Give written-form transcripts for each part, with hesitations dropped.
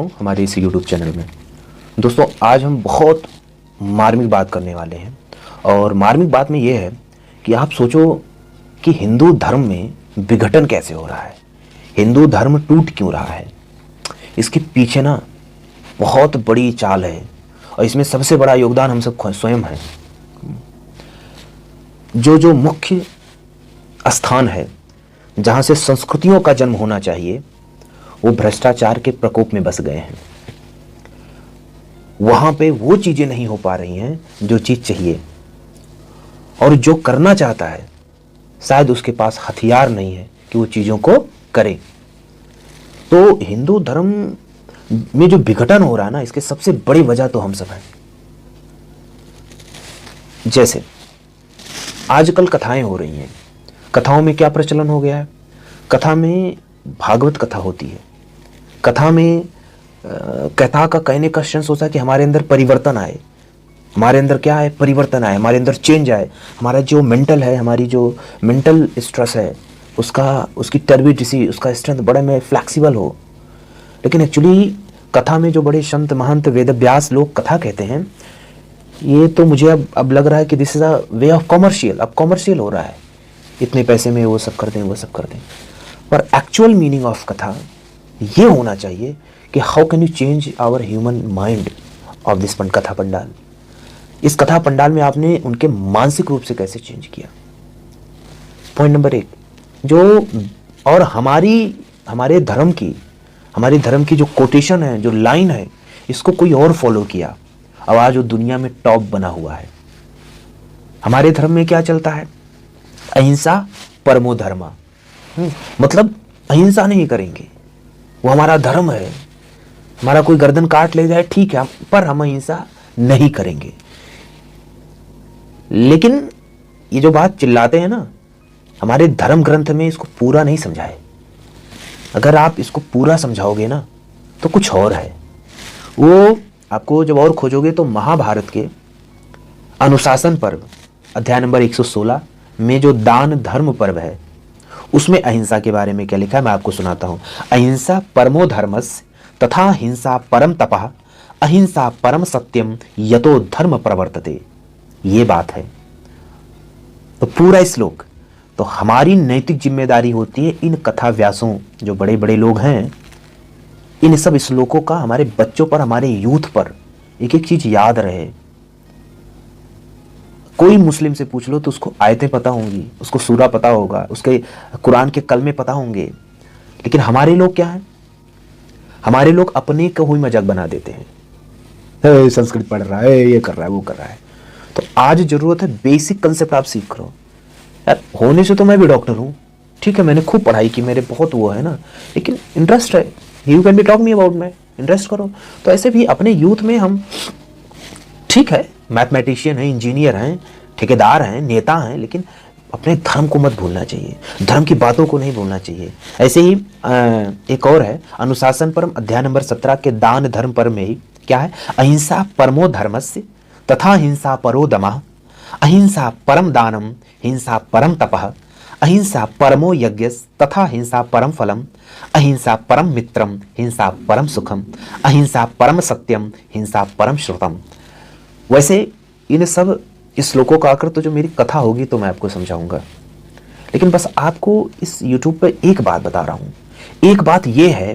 आपको हमारे इस YouTube चैनल में। दोस्तों, आज हम बहुत मार्मिक बात करने वाले हैं और मार्मिक बात में ये है कि आप सोचो कि हिंदू धर्म में विघटन कैसे हो रहा है, हिंदू धर्म टूट क्यों रहा है। इसके पीछे ना बहुत बड़ी चाल है और इसमें सबसे बड़ा योगदान हम सब स्वयं है। जो मुख्य स्थान है जहाँ से संस्कृतियों का जन्म होना चाहिए, वो भ्रष्टाचार के प्रकोप में बस गए हैं। वहां पे वो चीजें नहीं हो पा रही हैं जो चीज चाहिए, और जो करना चाहता है शायद उसके पास हथियार नहीं है कि वो चीजों को करे। तो हिंदू धर्म में जो विघटन हो रहा है ना, इसके सबसे बड़ी वजह तो हम सब हैं। जैसे आजकल कथाएं हो रही हैं, कथाओं में क्या प्रचलन हो गया है, कथा में भागवत कथा होती है, कथा में कथा का कहने का सेंस होता है कि हमारे अंदर परिवर्तन आए, हमारे अंदर क्या है, परिवर्तन आए, हमारे अंदर चेंज आए, हमारा जो मेंटल है, हमारी जो मेंटल स्ट्रेस है उसकी टर्बिडिटी, उसका स्ट्रेंथ बड़े में फ्लैक्सिबल हो। लेकिन एक्चुअली कथा में जो बड़े संत महंत वेदव्यास लोग कथा कहते हैं, ये तो मुझे अब लग रहा है कि this is a way of commercial. अब कॉमर्शियल हो रहा है, इतने पैसे में वो सब कर दें, वो सब कर दें। पर एक्चुअल मीनिंग ऑफ कथा ये होना चाहिए कि how can you change our human mind of this कथा पंडाल। इस कथा पंडाल में आपने उनके मानसिक रूप से कैसे चेंज किया। पॉइंट नंबर 1, जो और हमारे धर्म की जो कोटेशन है, जो लाइन है, इसको कोई और फॉलो किया, अब आज वो दुनिया में टॉप बना हुआ है। हमारे धर्म में क्या चलता है, अहिंसा परमो धर्मा, मतलब अहिंसा नहीं करेंगे, वो हमारा धर्म है। हमारा कोई गर्दन काट ले जाए ठीक है, पर हम अहिंसा नहीं करेंगे। लेकिन ये जो बात चिल्लाते हैं ना, हमारे धर्म ग्रंथ में इसको पूरा नहीं समझाए। अगर आप इसको पूरा समझाओगे ना तो कुछ और है। वो आपको जब और खोजोगे तो महाभारत के अनुशासन पर्व अध्याय नंबर 116 में जो दान धर्म पर्व है, उसमें अहिंसा के बारे में क्या लिखा है मैं आपको सुनाता हूं। अहिंसा परमो धर्मस्य तथा हिंसा परम तपः अहिंसा परम सत्यम यतो धर्म प्रवर्तते। ये बात है। तो पूरा श्लोक, तो हमारी नैतिक जिम्मेदारी होती है इन कथा व्यासों, जो बड़े बड़े लोग हैं, इन सब श्लोकों का हमारे बच्चों पर, हमारे यूथ पर एक एक चीज याद रहे। कोई मुस्लिम से पूछ लो तो उसको आयतें पता होंगी, उसको सूरा पता होगा, उसके कुरान के कलमे पता होंगे। लेकिन हमारे लोग क्या है, हमारे लोग अपने को हुई मजाक बना देते हैं, संस्कृत पढ़ रहा है, ये कर रहा है, वो कर रहा है। तो आज जरूरत है बेसिक कंसेप्ट आप सीख लो यार। होने से तो मैं भी डॉक्टर हूं, ठीक है, मैंने खूब पढ़ाई की, मेरे बहुत वो है ना, लेकिन इंटरेस्ट है। You can be talk me about मैं, इंटरेस्ट करो। तो ऐसे भी अपने यूथ में हम, ठीक है, मैथमेटिशियन हैं, इंजीनियर हैं, ठेकेदार हैं, नेता हैं, लेकिन अपने धर्म को मत भूलना चाहिए, धर्म की बातों को नहीं भूलना चाहिए। ऐसे ही एक और है अनुशासन परम अध्याय नंबर 17 के दान धर्म परम में ही क्या है, अहिंसा परमो धर्मस्य तथा हिंसा परो दमः अहिंसा परम दानम हिंसा परम तपः अहिंसा परमो यज्ञस तथा हिंसा परम फलम अहिंसा परम मित्रम हिंसा परम सुखम अहिंसा परम सत्यम हिंसा परम श्रुतम। वैसे इन सब श्लोकों का आकर तो जो मेरी कथा होगी तो मैं आपको समझाऊंगा, लेकिन बस आपको इस YouTube पे एक बात बता रहा हूं। एक बात यह है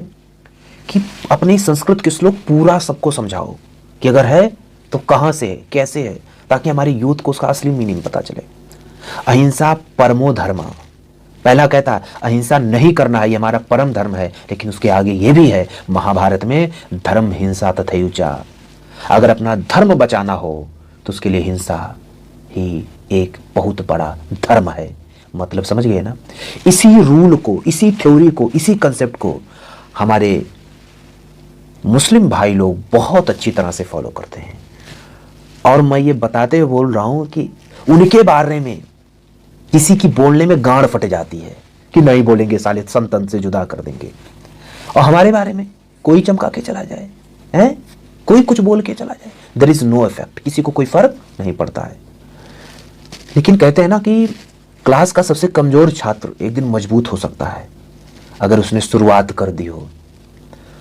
कि अपनी संस्कृत के श्लोक पूरा सबको समझाओ कि अगर है तो कहां से है, कैसे है, ताकि हमारे यूथ को उसका असली मीनिंग पता चले। अहिंसा परमो धर्म, पहला कहता है अहिंसा नहीं करना है, ये हमारा परम धर्म है, लेकिन उसके आगे ये भी है महाभारत में, धर्म हिंसा तथैयुचा। अगर अपना धर्म बचाना हो तो उसके लिए हिंसा ही एक बहुत बड़ा धर्म है। मतलब समझ गए ना। इसी रूल को, इसी थ्योरी को, इसी कंसेप्ट को हमारे मुस्लिम भाई लोग बहुत अच्छी तरह से फॉलो करते हैं। और मैं ये बताते हुए बोल रहा हूं कि उनके बारे में किसी की बोलने में गांड फट जाती है कि नहीं बोलेंगे, साले संतन से जुदा कर देंगे। और हमारे बारे में कोई चमका के चला जाए, हैं, कोई कुछ बोल के चला जाए, देयर इज नो इफेक्ट, किसी को कोई फर्क नहीं पड़ता है। लेकिन कहते हैं ना कि क्लास का सबसे कमजोर छात्र एक दिन मजबूत हो सकता है अगर उसने शुरुआत कर दी हो।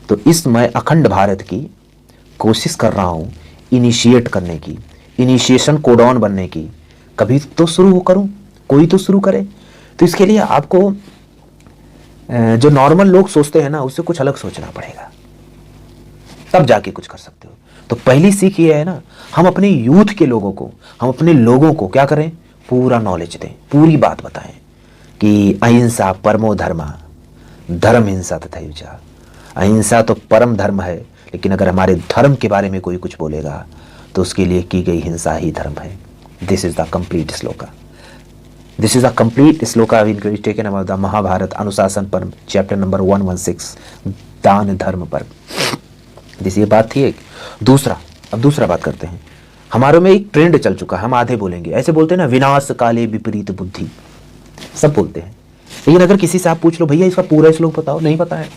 तो इस मैं अखंड भारत की कोशिश कर रहा हूं इनिशिएट करने की, इनिशिएशन कोडॉन बनने की। कभी तो शुरू करूं, कोई तो शुरू करे। तो इसके लिए आपको जो नॉर्मल लोग सोचते हैं ना, उससे कुछ अलग सोचना पड़ेगा, तब जाके कुछ कर सकते हो। तो पहली सीख ये है ना, हम अपने यूथ के लोगों को, हम अपने लोगों को क्या करें, पूरा नॉलेज दें, पूरी बात बताएं कि अहिंसा परमो धर्मा, धर्म हिंसा तथा युजा। अहिंसा तो परम धर्म है, लेकिन अगर हमारे धर्म के बारे में कोई कुछ बोलेगा तो उसके लिए की गई हिंसा ही धर्म है। This is the complete shloka, this is the complete shloka taken about the Mahabharata Anushasana Parva chapter number 116 दान धर्म पर्व। दिस ये बात थी एक। दूसरा, अब दूसरा बात करते हैं। हमारे में एक ट्रेंड चल चुका है, हम आधे बोलेंगे, ऐसे बोलते हैं ना, विनाश काले विपरीत बुद्धि, सब बोलते हैं। लेकिन अगर किसी से आप पूछ लो भैया इसका पूरा श्लोक बताओ, नहीं पता है।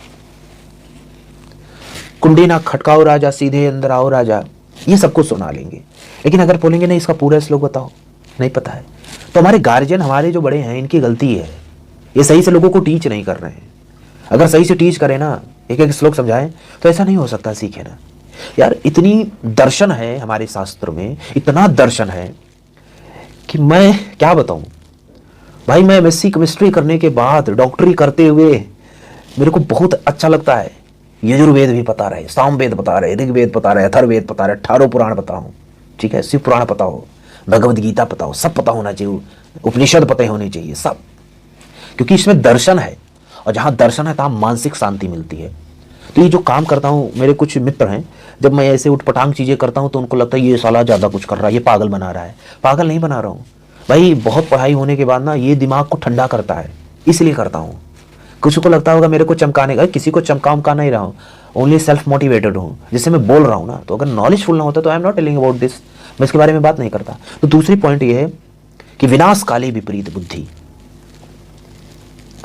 कुंडी ना खटकाओ राजा, सीधे अंदर आओ राजा, ये सबको सुना लेंगे। लेकिन अगर बोलेंगे नहीं इसका पूरा श्लोक बताओ, नहीं पता है। तो हमारे गार्जियन, हमारे जो बड़े हैं, इनकी गलती है, ये सही से लोगों को टीच नहीं कर रहे हैं। अगर सही से टीच करें ना, एक एक श्लोक समझाएं, तो ऐसा नहीं हो सकता। सीखे ना यार, इतनी दर्शन है हमारे शास्त्र में, इतना दर्शन है कि मैं क्या बताऊं भाई। मैं एमएससी केमिस्ट्री करने के बाद डॉक्टरी करते हुए मेरे को बहुत अच्छा लगता है। यजुर्वेद भी पता रहे, सामवेद पता रहे, ऋग्वेद पता रहे, अथर्ववेद पता रहे, 18 पुराण पता हो, ठीक है, शिव पुराण पता हो, भगवद गीता पता हो, सब पता होना चाहिए, उपनिषद पता होने चाहिए सब, क्योंकि इसमें दर्शन है। और जहां दर्शन है तहां मानसिक शांति मिलती है। तो ये जो काम करता हूँ, मेरे कुछ मित्र हैं, जब मैं ऐसे उठपटांग चीजें करता हूँ तो उनको लगता है ये साला ज्यादा कुछ कर रहा है, ये पागल बना रहा है। पागल नहीं बना रहा हूँ भाई, बहुत पढ़ाई होने के बाद ना ये दिमाग को ठंडा करता है, इसलिए करता हूँ। किसी को लगता होगा मेरे को चमकाने का, किसी को चमका नहीं रहा हूँ, ओनली सेल्फ मोटिवेटेड हूँ, जिससे मैं बोल रहा हूँ ना। तो अगर नॉलेजफुल ना होता तो I am not telling about this, मैं इसके बारे में बात नहीं करता। तो दूसरी पॉइंट ये है कि विनाश काले विपरीत बुद्धि।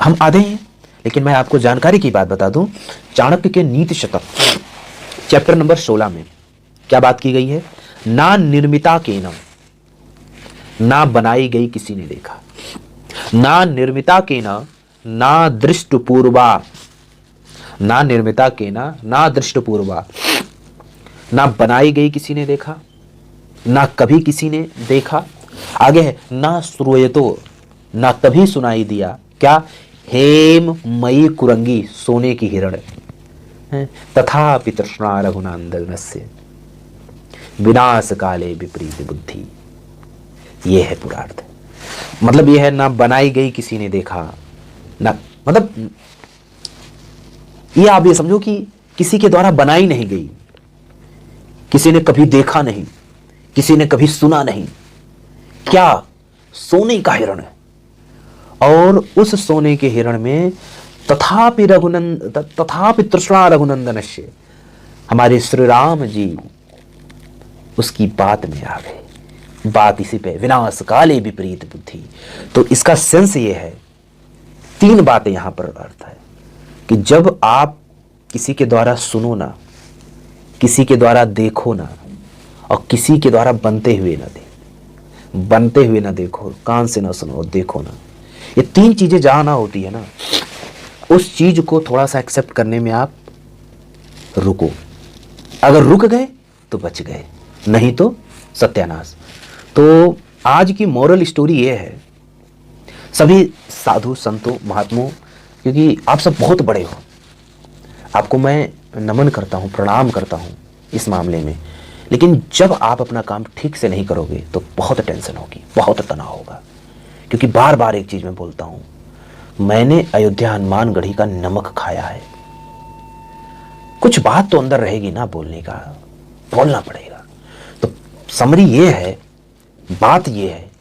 हम आधे हैं, लेकिन मैं आपको जानकारी की बात बता दूं, चाणक्य के नीति शतक चैप्टर नंबर 16 में क्या बात की गई है, ना निर्मिता के ना बनाई गई किसी ने देखा, ना निर्मिता के ना दृष्ट पूर्वा, ना निर्मिता के ना दृष्ट पूर्वा, ना बनाई गई किसी ने देखा, ना कभी किसी ने देखा। आगे है ना श्रूयतो, ना कभी सुनाई दिया, क्या, हेम मई कुरंगी, सोने की हिरण, तथा तृष्णा रघुनंदनस्य विनाश काले विपरीत बुद्धि। ये है पूर्वार्थ। मतलब ये है ना बनाई गई किसी ने देखा, ना, मतलब ये आप ये समझो कि किसी के द्वारा बनाई नहीं गई, किसी ने कभी देखा नहीं, किसी ने कभी सुना नहीं। क्या, सोने का हिरण है, और उस सोने के हिरण में तथापि तृष्णा रघुनंदनस्य, हमारे श्री राम जी उसकी बात में आ गए। बात इसी पे, विनाश काले विपरीत बुद्धि। तो इसका सेंस ये है, तीन बातें यहां पर अर्थ है कि जब आप किसी के द्वारा सुनो ना, किसी के द्वारा देखो ना, और किसी के द्वारा बनते हुए ना देखो, कान से ना सुनो, देखो ना, ये तीन चीजें जहां ना होती है ना, उस चीज को थोड़ा सा एक्सेप्ट करने में आप रुको। अगर रुक गए तो बच गए, नहीं तो सत्यानाश। तो आज की मोरल स्टोरी ये है, सभी साधु संतों महात्मों, क्योंकि आप सब बहुत बड़े हो, आपको मैं नमन करता हूं, प्रणाम करता हूं इस मामले में। लेकिन जब आप अपना काम ठीक से नहीं करोगे तो बहुत टेंशन होगी, बहुत तनाव होगा। क्योंकि बार बार एक चीज मैं बोलता हूं, मैंने अयोध्या हनुमानगढ़ी का नमक खाया है। कुछ बात तो अंदर रहेगी ना बोलने का, बोलना पड़ेगा। तो समरी ये है, बात ये है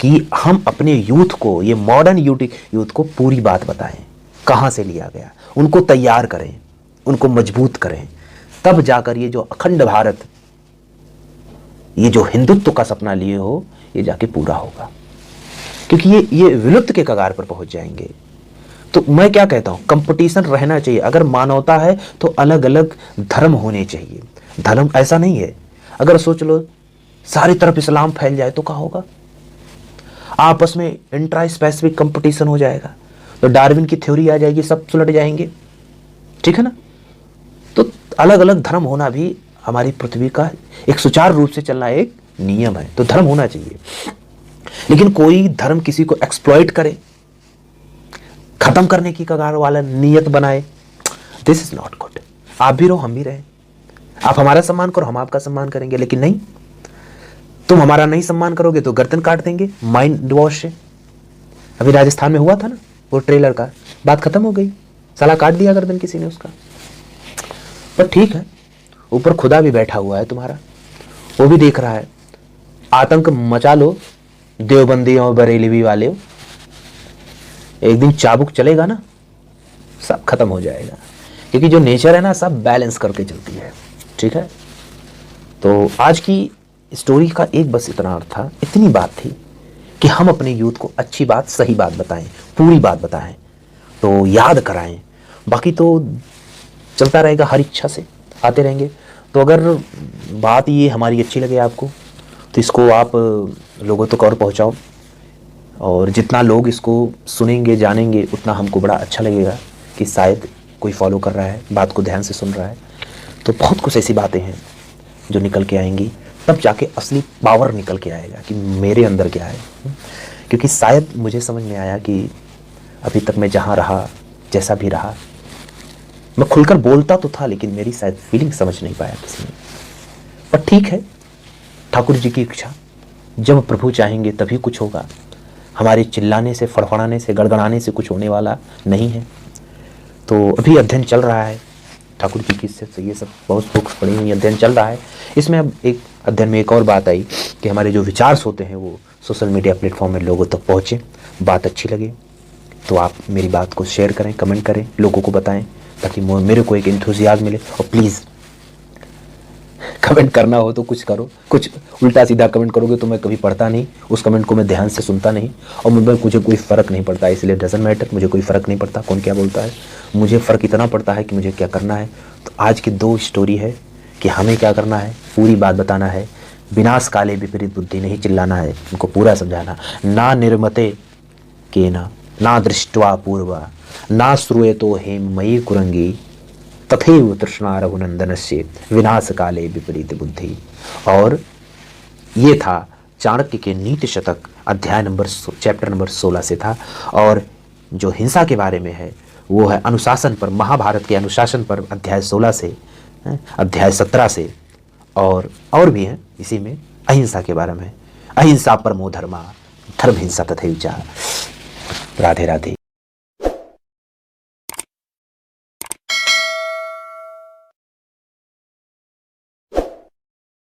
कि हम अपने यूथ को, ये मॉडर्न यूथ को पूरी बात बताएं, कहां से लिया गया, उनको तैयार करें, उनको मजबूत करें, तब जाकर ये जो अखंड भारत, ये जो हिंदुत्व का सपना लिए हो, ये जाके पूरा होगा। क्योंकि ये विलुप्त के कगार पर पहुंच जाएंगे। तो मैं क्या कहता हूं, कंपटीशन रहना चाहिए। अगर मानवता है तो अलग अलग धर्म होने चाहिए। धर्म ऐसा नहीं है, अगर सोच लो सारी तरफ इस्लाम फैल जाए तो क्या होगा, आपस में इंट्रा स्पेसिफिक कंपटीशन हो जाएगा, तो डार्विन की थ्योरी आ जाएगी, सब सुलट जाएंगे, ठीक है ना। तो अलग अलग धर्म होना भी हमारी पृथ्वी का एक सुचारू रूप से चलना एक नियम है, तो धर्म होना चाहिए। लेकिन कोई धर्म किसी को एक्सप्लॉइट करे, खत्म करने की कगार वाला नियत बनाए, दिस इज नॉट गुड। आप भी रहो, हम भी रहे, आप हमारा सम्मान करो, हम आपका सम्मान करेंगे, लेकिन नहीं, तुम हमारा नहीं सम्मान करोगे तो गर्दन काट देंगे माइंड वॉश से। अभी राजस्थान में हुआ था ना वो ट्रेलर का, बात खत्म हो गई, साला काट दिया गर्दन किसी ने उसका। पर ठीक है, ऊपर खुदा भी बैठा हुआ है तुम्हारा, वो भी देख रहा है। आतंक मचा लो देवबंदियों और बरेलवी वाले, एक दिन चाबुक चलेगा ना, सब खत्म हो जाएगा। क्योंकि जो नेचर है ना, सब बैलेंस करके चलती है। ठीक है, तो आज की स्टोरी का एक बस इतना अर्थ था, इतनी बात थी कि हम अपने यूथ को अच्छी बात, सही बात बताएं, पूरी बात बताएं, तो याद कराएं। बाकी तो चलता रहेगा, हर इच्छा से आते रहेंगे। तो अगर बात ये हमारी अच्छी लगे आपको, तो इसको आप लोगों तक और पहुंचाओ, और जितना लोग इसको सुनेंगे, जानेंगे, उतना हमको बड़ा अच्छा लगेगा कि शायद कोई फॉलो कर रहा है, बात को ध्यान से सुन रहा है। तो बहुत कुछ ऐसी बातें हैं जो निकल के आएंगी, तब जाके असली पावर निकल के आएगा कि मेरे अंदर क्या है। क्योंकि शायद मुझे समझ में आया कि अभी तक मैं जहाँ रहा, जैसा भी रहा, मैं खुलकर बोलता तो था, लेकिन मेरी शायद फीलिंग समझ नहीं पाया किसी ने। पर ठीक है, ठाकुर जी की इच्छा, जब प्रभु चाहेंगे तभी कुछ होगा। हमारे चिल्लाने से, फड़फड़ाने से, गड़गड़ाने से कुछ होने वाला नहीं है। तो अभी अध्ययन चल रहा है ठाकुर जी की, इससे ये सब बहुत बुक्स पढ़ी हुई, अध्ययन चल रहा है। इसमें अब एक अध्ययन में एक और बात आई कि हमारे जो विचार होते हैं वो सोशल मीडिया प्लेटफॉर्म में लोगों तक पहुँचे, बात अच्छी लगे तो आप मेरी बात को शेयर करें, कमेंट करें, लोगों को बताएं, ताकि मेरे को एक एंथुसियाज्म मिले। और प्लीज़ कमेंट करना हो तो कुछ करो, कुछ उल्टा सीधा कमेंट करोगे तो मैं कभी पढ़ता नहीं, उस कमेंट को मैं ध्यान से सुनता नहीं, और मुझे कोई फ़र्क नहीं पड़ता, इसलिए डजंट मैटर, मुझे कोई फ़र्क नहीं पड़ता कौन क्या बोलता है। मुझे फ़र्क इतना पड़ता है कि मुझे क्या करना है। तो आज की 2 स्टोरी है कि हमें क्या करना है, पूरी बात बताना है। विनाश काले विपरीत बुद्धि नहीं चिल्लाना है, उनको पूरा समझाना। ना निर्मते के ना दृष्ट्वा पूर्वा ना श्रूयतो हेममयी कुरंगी तथैव तृष्णा रघुनंदनस्य विनाश काले विपरीत बुद्धि। और ये था चाणक्य के नीति शतक चैप्टर नंबर 16 से था। और जो हिंसा के बारे में है वो है अनुशासन पर, महाभारत के अनुशासन पर अध्याय 16 से अध्याय 17 से, और भी है इसी में अहिंसा के बारे में। अहिंसा परमो धर्मा, धर्म हिंसा तथैव च। राधे राधे।